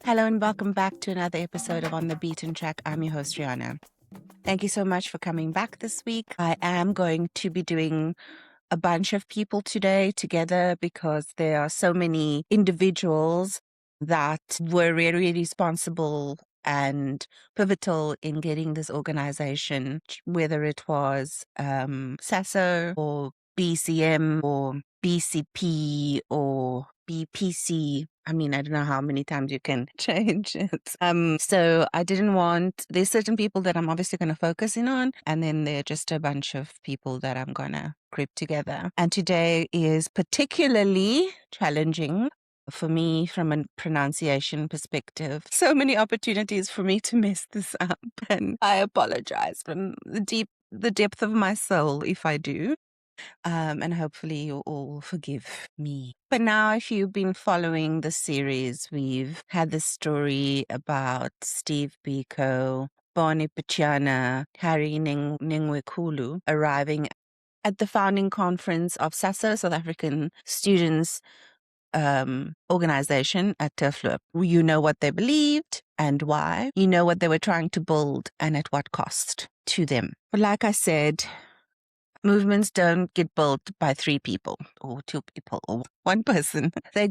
Hello and welcome back to another episode of On the Beaten Track. I'm your host, Rihanna. Thank you so much for coming back this week. I am going to be doing a bunch of people today together because there are so many individuals that were really responsible and pivotal in getting this organization, whether it was SASO or BCM or BCP or BPC. I mean, I don't know how many times you can change it. So I didn't want, there's certain people that I'm obviously going to focus in on, and then there are just a bunch of people that I'm going to group together. And today is particularly challenging for me from a pronunciation perspective. So many opportunities for me to mess this up, and I apologize from the depth of my soul if I do. And hopefully you all forgive me. But now, if you've been following the series, we've had the story about Steve Biko, Bonnie Pichana, Harry Ningwekulu arriving at the founding conference of SASO, South African Students Organization at Turfloop. You know what they believed and why. You know what they were trying to build and at what cost to them. But like I said, movements don't get built by 3 people or 2 people or 1 person. They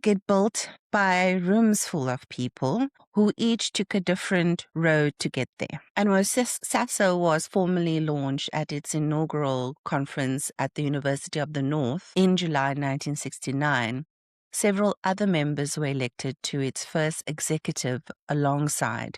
get built by rooms full of people who each took a different road to get there. And when SASO was formally launched at its inaugural conference at the University of the North in July 1969, several other members were elected to its first executive alongside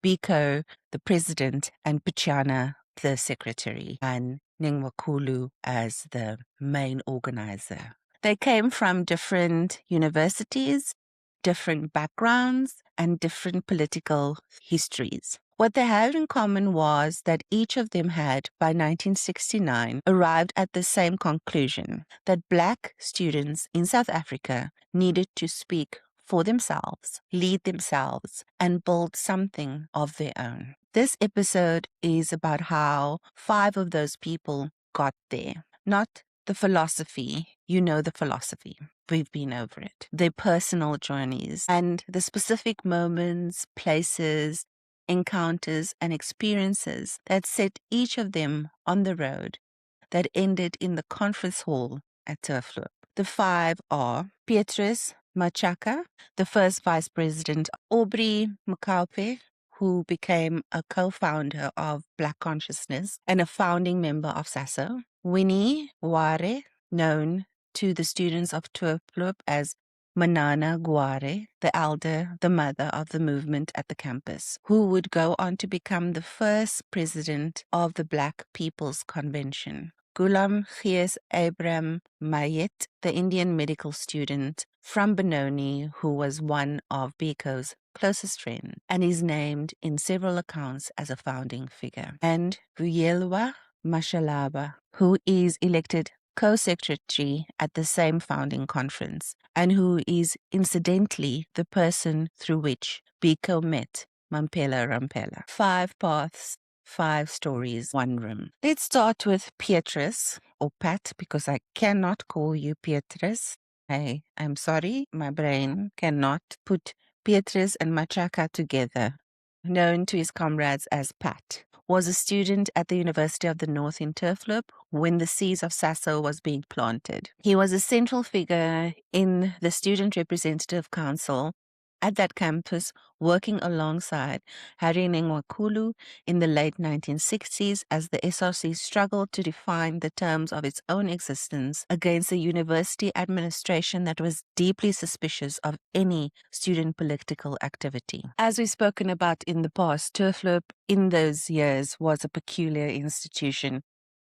Biko, the president, and Pichana, the secretary, and Ningwakulu as the main organizer. They came from different universities, different backgrounds, and different political histories. What they had in common was that each of them had, by 1969, arrived at the same conclusion that Black students in South Africa needed to speak for themselves, lead themselves, and build something of their own. This episode is about how 5 of those people got there. Not the philosophy, you know the philosophy. We've been over it. Their personal journeys and the specific moments, places, encounters, and experiences that set each of them on the road that ended in the conference hall at Turfloop. The 5 are Petrus, Machaka, the first vice president, Aubrey, Mokoape, who became a co-founder of Black Consciousness and a founding member of SASO, Winnie, Kgware, known to the students of Turfloop as Manana Kgware, the elder, the mother of the movement at the campus, who would go on to become the first president of the Black People's Convention. Goolam, Abram, Mayet, the Indian medical student from Benoni, who was one of Biko's closest friends and is named in several accounts as a founding figure. And Vuyelwa, Mashalaba, who is elected co-secretary at the same founding conference and who is incidentally the person through which Biko met Mampela Rampela. 5 paths, 5 stories, 1 room. Let's start with Petrus, or Pat, because I cannot call you Petrus. I'm sorry, my brain cannot put Petrus and Machaka together. Known to his comrades as Pat, was a student at the University of the North in Turfloop when the seeds of SASO was being planted. He was a central figure in the Student Representative Council at that campus, working alongside Harry Ningwakulu in the late 1960s as the SRC struggled to define the terms of its own existence against a university administration that was deeply suspicious of any student political activity. As we've spoken about in the past, Turfloop in those years was a peculiar institution.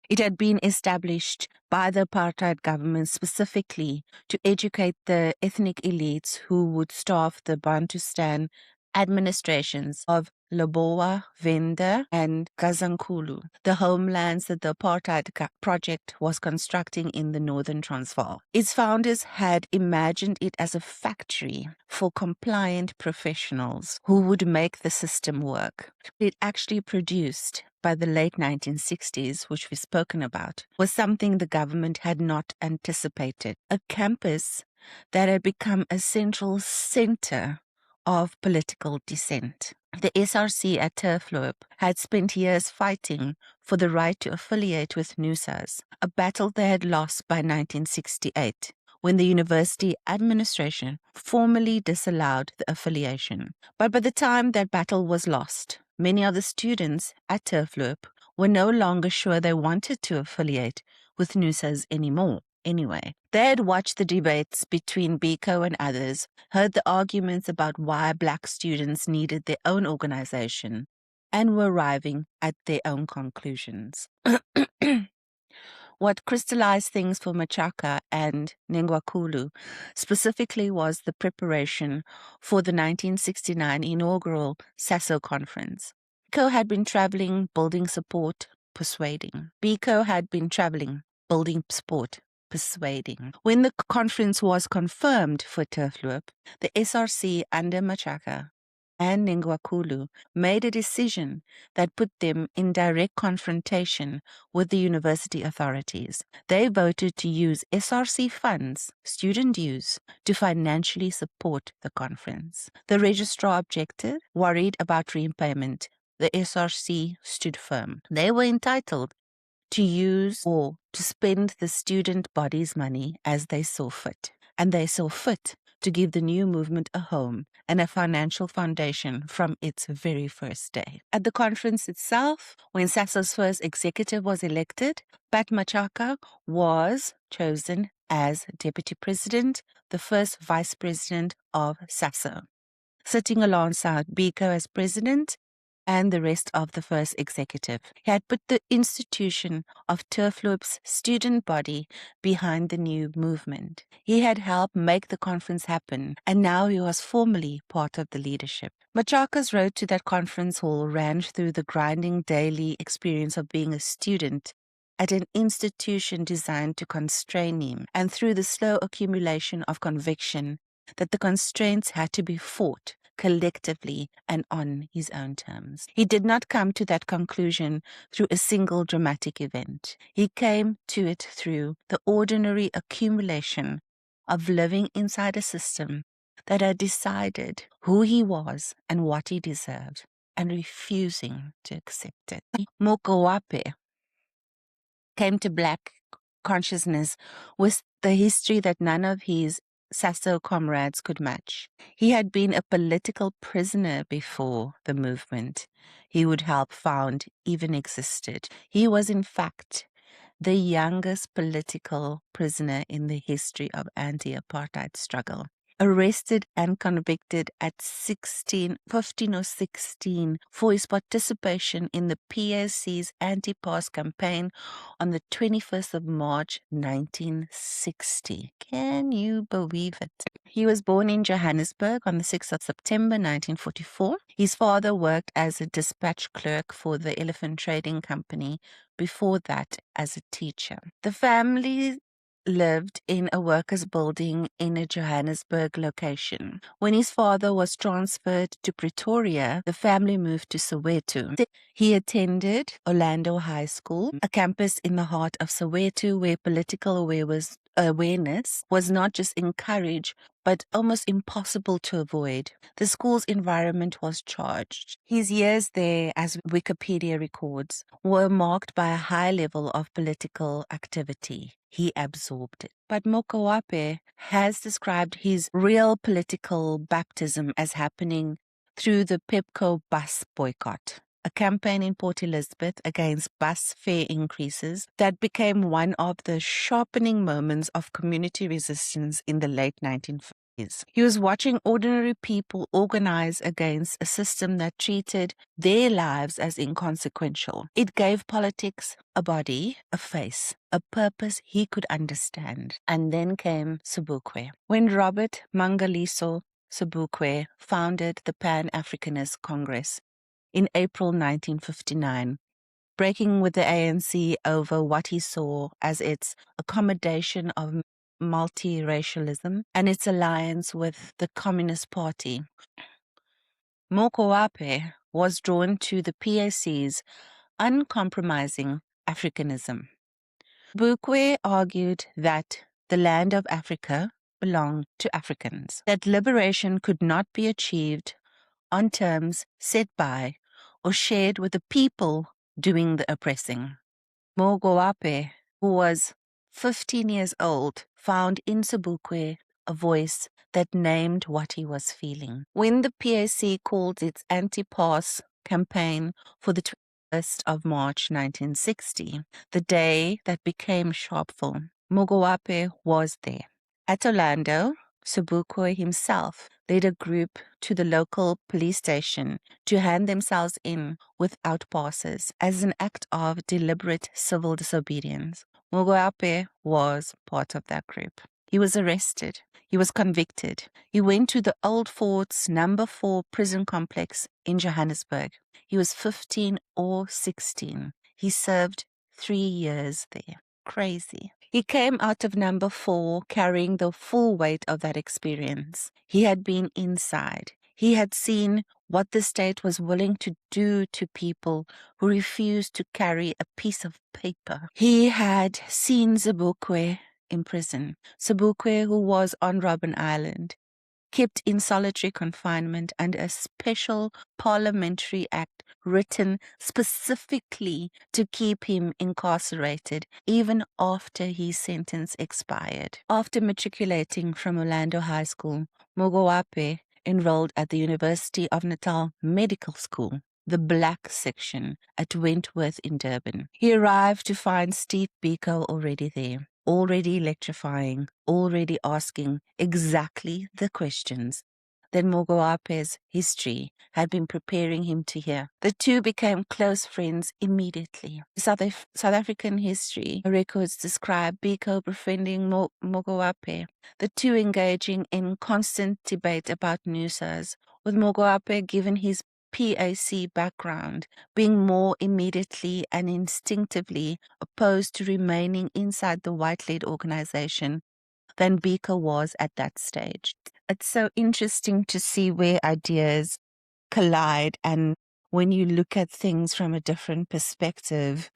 It had been established by the apartheid government specifically to educate the ethnic elites who would staff the Bantustan administrations of Lebowa, Venda, and Gazankulu, the homelands that the apartheid project was constructing in the northern Transvaal. Its founders had imagined it as a factory for compliant professionals who would make the system work. It actually produced, by the late 1960s, which we've spoken about, was something the government had not anticipated. A campus that had become a central center of political dissent. The SRC at Turfloop had spent years fighting for the right to affiliate with NUSAS, a battle they had lost by 1968, when the university administration formally disallowed the affiliation. But by the time that battle was lost, many of the students at Turfloop were no longer sure they wanted to affiliate with NUSAS anymore. Anyway, they had watched the debates between Biko and others, heard the arguments about why Black students needed their own organization, and were arriving at their own conclusions. What crystallized things for Machaka and Nengwakulu specifically was the preparation for the 1969 inaugural SASO conference. Biko had been traveling, building support, persuading. Biko had been traveling, building support, persuading. When the conference was confirmed for Turfloop, the SRC under Machaka and Nengwakulu made a decision that put them in direct confrontation with the university authorities. They voted to use SRC funds, student dues, to financially support the conference. The registrar objected, worried about repayment. The SRC stood firm. They were entitled to use or to spend the student body's money as they saw fit. And they saw fit to give the new movement a home and a financial foundation from its very first day. At the conference itself, when SASO's first executive was elected, Pat Machaka was chosen as deputy president, the first vice president of SASO, sitting alongside Biko as president and the rest of the first executive. He had put the institution of Turfloop's student body behind the new movement. He had helped make the conference happen, and now he was formally part of the leadership. Machaka's road to that conference hall ran through the grinding daily experience of being a student at an institution designed to constrain him, and through the slow accumulation of conviction that the constraints had to be fought collectively and on his own terms. He did not come to that conclusion through a single dramatic event. He came to it through the ordinary accumulation of living inside a system that had decided who he was and what he deserved, and refusing to accept it. Mokoape came to Black consciousness with the history that none of his SASO comrades could match. He had been a political prisoner before the movement he would help found even existed. He was, in fact, the youngest political prisoner in the history of anti-apartheid struggle. Arrested and convicted at 15 or 16 for his participation in the PAC's anti-pass campaign on the 21st of March 1960. Can you believe it? He was born in Johannesburg on the 6th of September 1944. His father worked as a dispatch clerk for the Elephant Trading Company, before that as a teacher. The family lived in a workers' building in a Johannesburg location. When his father was transferred to Pretoria, the family moved to Soweto. He attended Orlando High School, a campus in the heart of Soweto where political awareness was not just encouraged, but almost impossible to avoid. The school's environment was charged. His years there, as Wikipedia records, were marked by a high level of political activity. He absorbed it. But Mokoape has described his real political baptism as happening through the Pepco bus boycott, a campaign in Port Elizabeth against bus fare increases that became one of the sharpening moments of community resistance in the late 1950s. He was watching ordinary people organize against a system that treated their lives as inconsequential. It gave politics a body, a face, a purpose he could understand. And then came Sobukwe. When Robert Mangaliso Sobukwe founded the Pan-Africanist Congress in April 1959, breaking with the ANC over what he saw as its accommodation of multiracialism and its alliance with the Communist Party. Mokoape was drawn to the PAC's uncompromising Africanism. Bukwe argued that the land of Africa belong to Africans, that liberation could not be achieved on terms set by or shared with the people doing the oppressing. Mokoape, who was 15 years old, found in Sobukwe a voice that named what he was feeling. When the PAC called its anti-pass campaign for the 21st of March 1960, the day that became Sharpeville, Mokoape was there. At Orlando, Sobukwe himself led a group to the local police station to hand themselves in without passes as an act of deliberate civil disobedience. Mokoape was part of that group. He was arrested. He was convicted. He went to the Old Fort's number 4 prison complex in Johannesburg. He was 15 or 16. He served 3 years there. Crazy. He came out of number 4 carrying the full weight of that experience. He had been inside. He had seen what the state was willing to do to people who refused to carry a piece of paper. He had seen Sobukwe in prison. Sobukwe, who was on Robben Island, kept in solitary confinement under a special parliamentary act written specifically to keep him incarcerated even after his sentence expired. After matriculating from Orlando High School, Mokoape enrolled at the University of Natal Medical School, the black section at Wentworth in Durban. He arrived to find Steve Biko already there, already electrifying, already asking exactly the questions that Mokoape's history had been preparing him to hear. The two became close friends immediately. South African history records describe Biko befriending Mokoape, the two engaging in constant debate about NUSAs, with Mokoape given his PAC background, being more immediately and instinctively opposed to remaining inside the white-led organization than Biko was at that stage. It's so interesting to see where ideas collide, and when you look at things from a different perspective,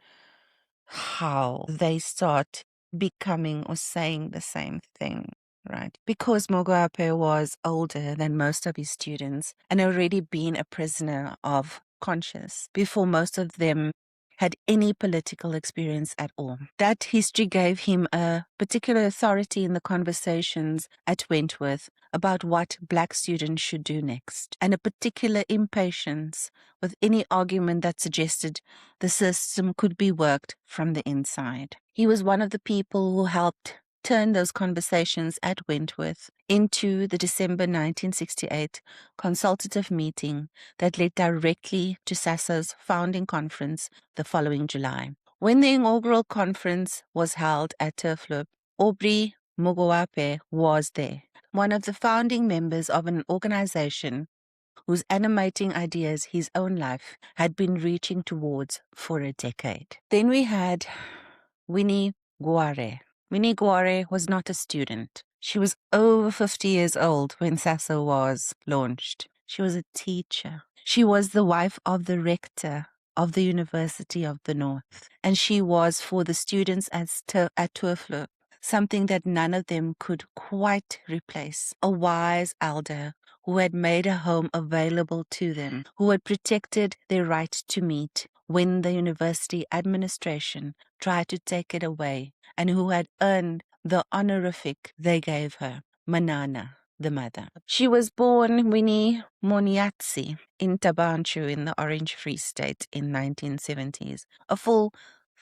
how they start becoming or saying the same thing. Right. Because Mokoape was older than most of his students and already been a prisoner of conscience before most of them had any political experience at all. That history gave him a particular authority in the conversations at Wentworth about what black students should do next, and a particular impatience with any argument that suggested the system could be worked from the inside. He was one of the people who helped turn those conversations at Wentworth into the December 1968 consultative meeting that led directly to SASO's founding conference the following July. When the inaugural conference was held at Turfloop, Aubrey Mokoape was there, one of the founding members of an organization whose animating ideas his own life had been reaching towards for a decade. Then we had Winnie Kgware. Winnie Kgware was not a student. She was over 50 years old when SASO was launched. She was a teacher. She was the wife of the rector of the University of the North, and she was for the students at Turfloop something that none of them could quite replace. A wise elder who had made a home available to them, who had protected their right to meet when the university administration tried to take it away, and who had earned the honorific they gave her, Manana, the mother. She was born Winnie Moniatsi in Tabanchu in the Orange Free State in 1970s, a full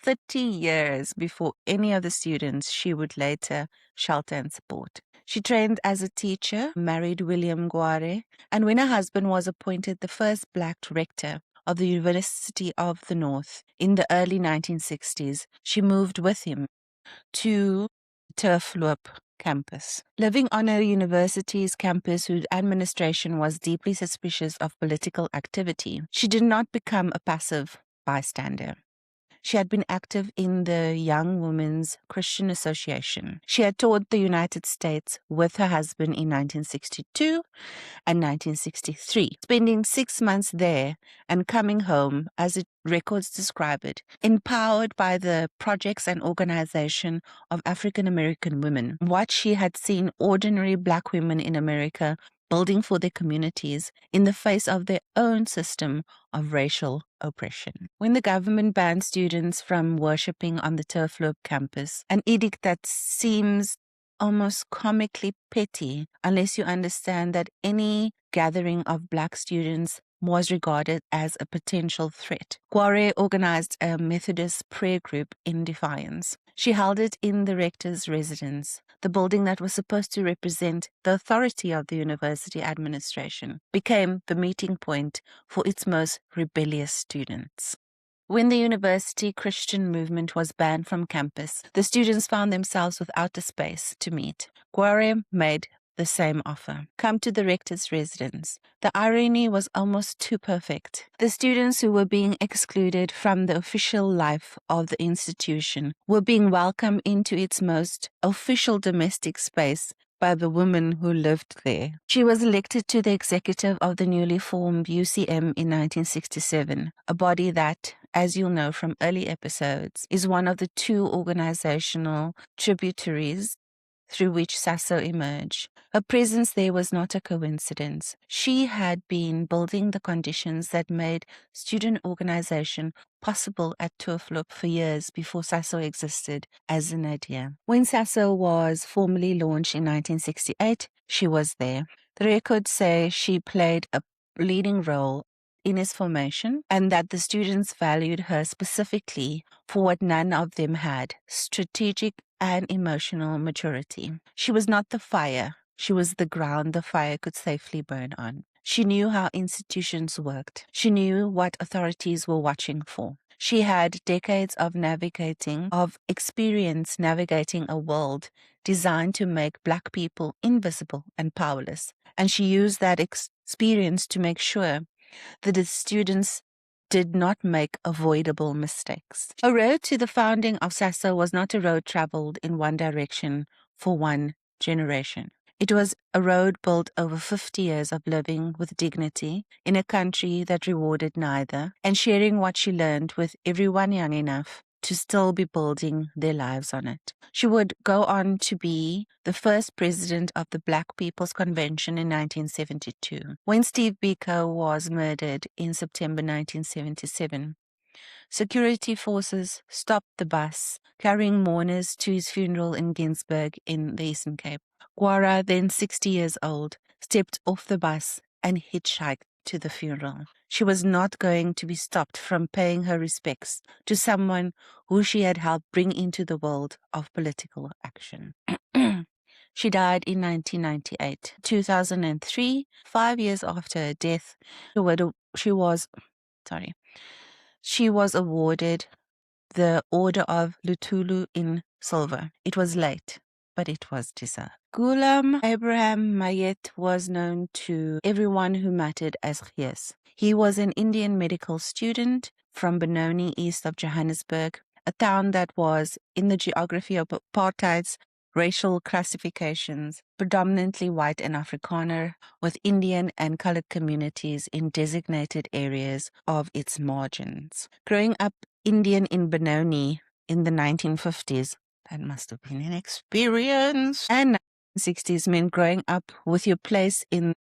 30 years before any of the students she would later shelter and support. She trained as a teacher, married William Kgware, and when her husband was appointed the first black rector of the University of the North in the early 1960s, she moved with him to Turfloop campus. Living on a university's campus whose administration was deeply suspicious of political activity, she did not become a passive bystander. She had been active in the Young Women's Christian Association. She had toured the United States with her husband in 1962 and 1963, spending 6 months there and coming home, as records describe it, empowered by the projects and organization of African American women. What she had seen ordinary Black women in America building for their communities in the face of their own system of racial oppression. When the government banned students from worshipping on the Turfloop campus, an edict that seems almost comically petty unless you understand that any gathering of Black students was regarded as a potential threat. Kgware organized a Methodist prayer group in defiance. She held it in the rector's residence. The building that was supposed to represent the authority of the university administration became the meeting point for its most rebellious students. When the university Christian movement was banned from campus, the students found themselves without a space to meet. Kgware made the same offer. Come to the rector's residence. The irony was almost too perfect. The students who were being excluded from the official life of the institution were being welcomed into its most official domestic space by the woman who lived there. She was elected to the executive of the newly formed UCM in 1967, a body that, as you'll know from early episodes, is one of the two organizational tributaries through which SASO emerged. Her presence there was not a coincidence. She had been building the conditions that made student organization possible at Turfloop for years before SASO existed as an idea. When SASO was formally launched in 1968, she was there. The records say she played a leading role in its formation and that the students valued her specifically for what none of them had: strategic and emotional maturity. She was not the fire. She was the ground the fire could safely burn on. She knew how institutions worked. She knew what authorities were watching for. She had decades of experience navigating a world designed to make Black people invisible and powerless. And she used that experience to make sure that the students did not make avoidable mistakes. A road to the founding of SASO was not a road traveled in one direction for one generation. It was a road built over 50 years of living with dignity in a country that rewarded neither, and sharing what she learned with everyone young enough to still be building their lives on it. She would go on to be the first president of the Black People's Convention in 1972. When Steve Biko was murdered in September 1977, security forces stopped the bus carrying mourners to his funeral in Ginsberg in the Eastern Cape. Kgware, then 60 years old, stepped off the bus and hitchhiked to the funeral. She was not going to be stopped from paying her respects to someone who she had helped bring into the world of political action. She died in 1998. 2003, 5 years after her death, she was awarded the Order of Lutulu in silver. It was late, but it was deserved. Goolam Abram Mayet was known to everyone who mattered as Kgware. He was an Indian medical student from Benoni, east of Johannesburg, a town that was, in the geography of apartheid's racial classifications, predominantly white and Afrikaner, with Indian and colored communities in designated areas of its margins. Growing up Indian in Benoni in the 1950s, that must have been an experience, and 1960s meant growing up with your place in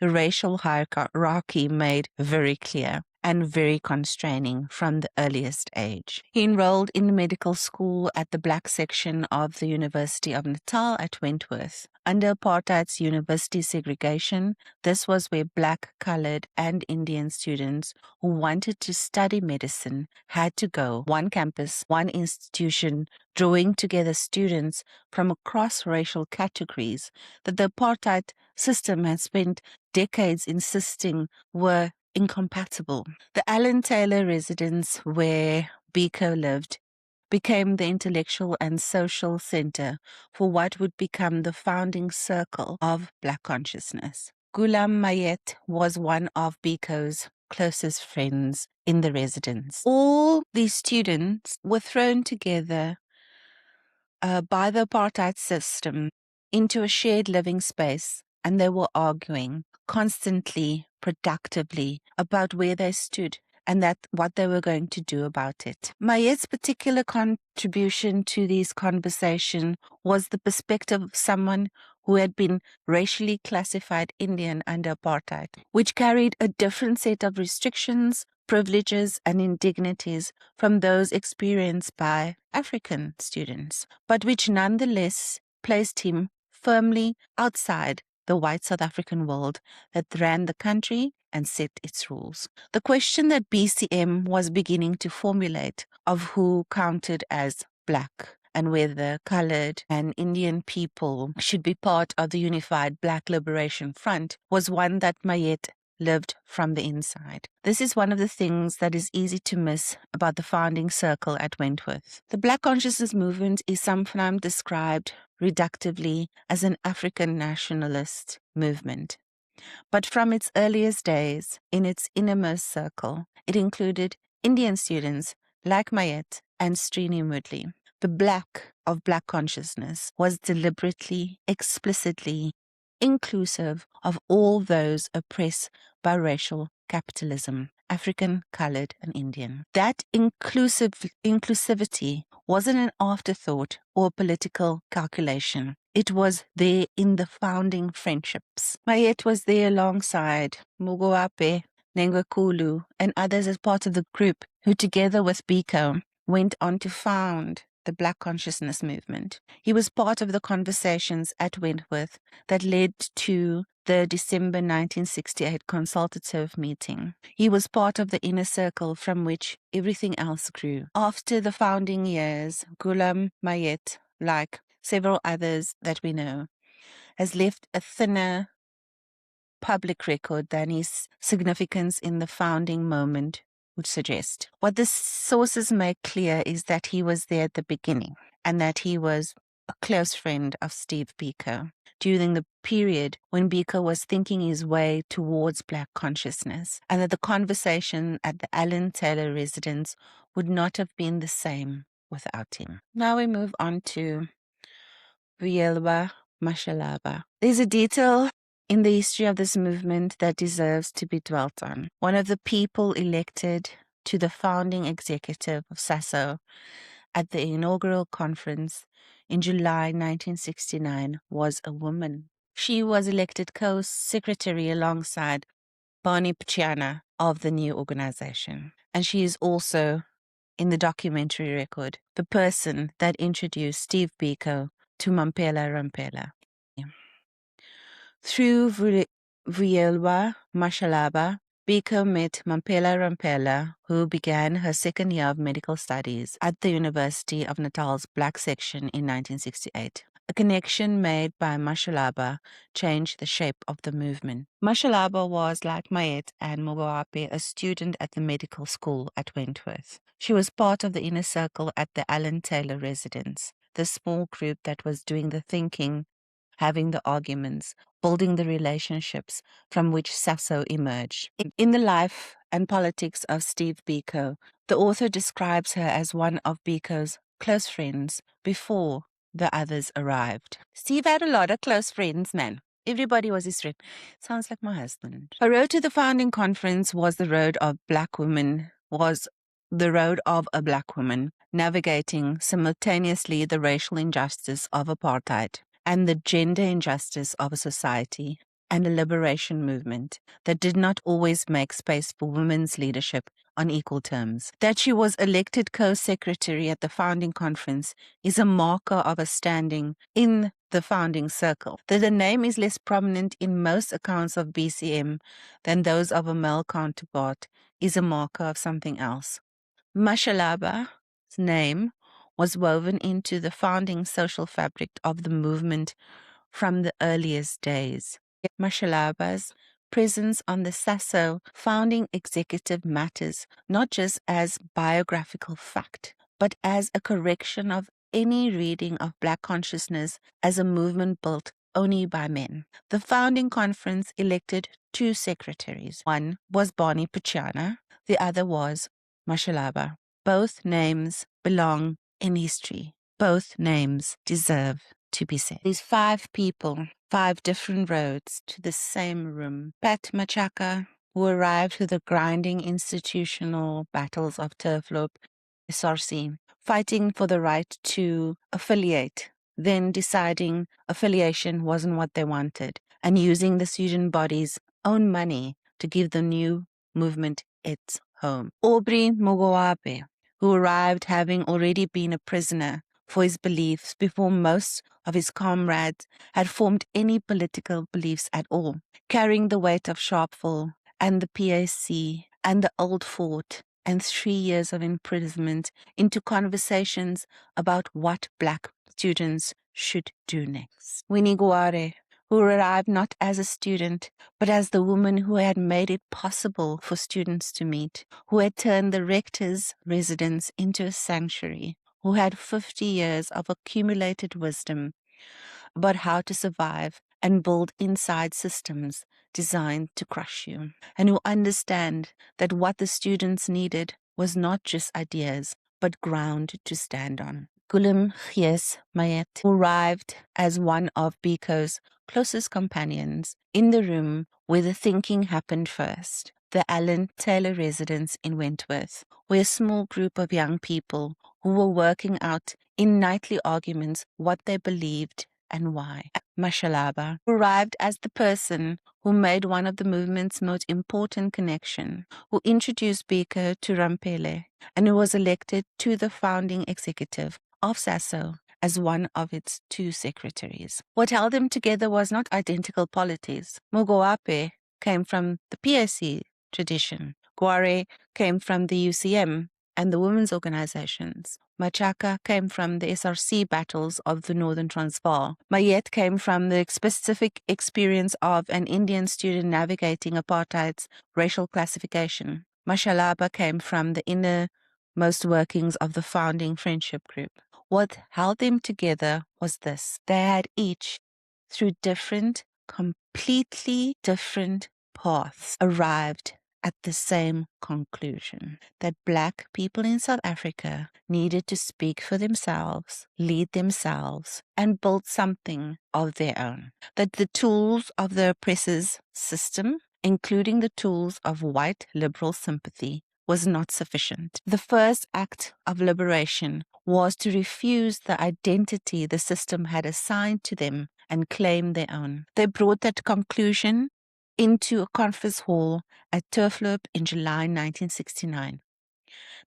the racial hierarchy made very clear and very constraining from the earliest age. He enrolled in the medical school at the Black section of the University of Natal at Wentworth. Under apartheid's university segregation, this was where Black, colored, and Indian students who wanted to study medicine had to go. One campus, one institution, drawing together students from across racial categories that the apartheid system had spent decades insisting were incompatible. The Alan Taylor residence where Biko lived became the intellectual and social center for what would become the founding circle of Black consciousness. Goolam Mayet was one of Biko's closest friends in the residence. All these students were thrown together by the apartheid system into a shared living space, and they were arguing constantly, productively about where they stood and that what they were going to do about it. Mayet's particular contribution to these conversations was the perspective of someone who had been racially classified Indian under apartheid, which carried a different set of restrictions, privileges, and indignities from those experienced by African students, but which nonetheless placed him firmly outside the white South African world that ran the country and set its rules. The question that BCM was beginning to formulate of who counted as black and whether colored and Indian people should be part of the unified Black Liberation Front was one that Mayet lived from the inside. This is one of the things that is easy to miss about the founding circle at Wentworth. The Black consciousness movement is sometimes described reductively as an African nationalist movement. But from its earliest days, in its innermost circle, it included Indian students like Mayet and Srini Mudli. The black of Black consciousness was deliberately, explicitly inclusive of all those oppressed by racial capitalism, African, colored, and Indian. That inclusivity wasn't an afterthought or political calculation. It was there in the founding friendships. Mayet was there alongside Mokoape, Nengwekulu, and others as part of the group who, together with Biko, went on to found the Black consciousness movement. He was part of the conversations at Wentworth that led to the December 1968 consultative meeting. He was part of the inner circle from which everything else grew. After the founding years, Goolam Mayet, like several others that we know, has left a thinner public record than his significance in the founding moment would suggest. What the sources make clear is that he was there at the beginning and that he was a close friend of Steve Biko during the period when Biko was thinking his way towards Black consciousness, and that the conversation at the Alan Taylor residence would not have been the same without him. Now we move on to Vuyelwa Mashalaba. There's a detail in the history of this movement that deserves to be dwelt on. One of the people elected to the founding executive of SASO at the inaugural conference in July 1969 was a woman. She was elected co-secretary alongside Barney Pichana of the new organization. And she is also, in the documentary record, the person that introduced Steve Biko to Mampela Rampela. Through Vuyelwa Mashalaba, Biko met Mampela Rampela, who began her second year of medical studies at the University of Natal's Black section in 1968. A connection made by Mashalaba changed the shape of the movement. Mashalaba was, like Mayet and Mokoape, a student at the medical school at Wentworth. She was part of the inner circle at the Alan Taylor residence, the small group that was doing the thinking, having the arguments, building the relationships from which SASO emerged. In the life and politics of Steve Biko, the author describes her as one of Biko's close friends before the others arrived. Steve had a lot of close friends, man. Everybody was his friend. Sounds like my husband. Her road to the founding conference was the road of a black woman, navigating simultaneously the racial injustice of apartheid and the gender injustice of a society and a liberation movement that did not always make space for women's leadership on equal terms. That she was elected co-secretary at the founding conference is a marker of a standing in the founding circle. That the name is less prominent in most accounts of BCM than those of a male counterpart is a marker of something else. Mashalaba's name was woven into the founding social fabric of the movement from the earliest days. Mashalaba's presence on the SASO founding executive matters not just as biographical fact, but as a correction of any reading of Black consciousness as a movement built only by men. The founding conference elected 2 secretaries. One was Barney Pichana, the other was Mashalaba. Both names belong in history. Both names deserve to be said. These 5 people, 5 different roads to the same room. Pat Machaka, who arrived through the grinding institutional battles of Turfloop, SRC, fighting for the right to affiliate, then deciding affiliation wasn't what they wanted, and using the student body's own money to give the new movement its home. Aubrey Mokoape, who arrived having already been a prisoner for his beliefs before most of his comrades had formed any political beliefs at all, carrying the weight of Sharpeville and the PAC and the Old Fort and 3 years of imprisonment into conversations about what Black students should do next. Winnie, who arrived not as a student, but as the woman who had made it possible for students to meet, who had turned the rector's residence into a sanctuary, who had 50 years of accumulated wisdom about how to survive and build inside systems designed to crush you, and who understand that what the students needed was not just ideas, but ground to stand on. Goolam Mayet, who arrived as one of Biko's closest companions in the room where the thinking happened first, the Allen Taylor residence in Wentworth, where a small group of young people who were working out in nightly arguments what they believed and why. Mashalaba arrived as the person who made one of the movement's most important connection, who introduced Biko to Rampele, and who was elected to the founding executive of SASO as one of its 2 secretaries. What held them together was not identical polities. Mokoape came from the PAC tradition. Kgware came from the UCM and the women's organizations. Machaka came from the SRC battles of the Northern Transvaal. Mayet came from the specific experience of an Indian student navigating apartheid's racial classification. Mashalaba came from the innermost workings of the founding friendship group. What held them together was this: they had each, through completely different paths, arrived at the same conclusion, that Black people in South Africa needed to speak for themselves, lead themselves, and build something of their own. That the tools of the oppressor's system, including the tools of white liberal sympathy, was not sufficient. The first act of liberation was to refuse the identity the system had assigned to them and claim their own. They brought that conclusion into a conference hall at Turfloop in July 1969.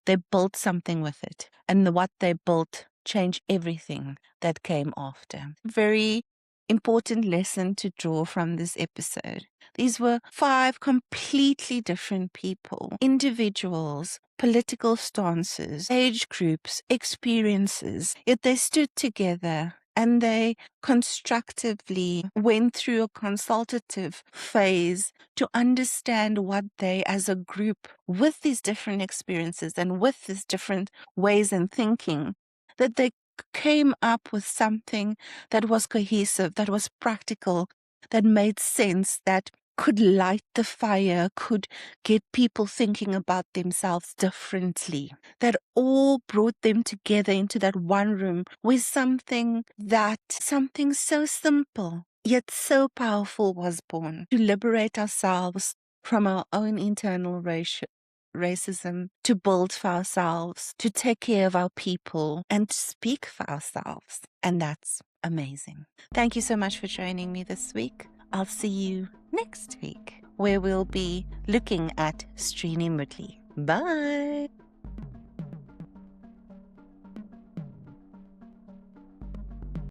They built something with it, and what they built changed everything that came after. Very important lesson to draw from this episode. These were 5 completely different people, individuals, political stances, age groups, experiences, yet they stood together and they constructively went through a consultative phase to understand what they, as a group, with these different experiences and with these different ways and thinking, that they came up with something that was cohesive, that was practical, that made sense, that could light the fire, could get people thinking about themselves differently, that all brought them together into that one room with something so simple yet so powerful was born, to liberate ourselves from our own internal racism, to build for ourselves, to take care of our people, and to speak for ourselves. And that's amazing. Thank you so much for joining me this week. I'll see you next week, where we'll be looking at Srini Mutli. Bye.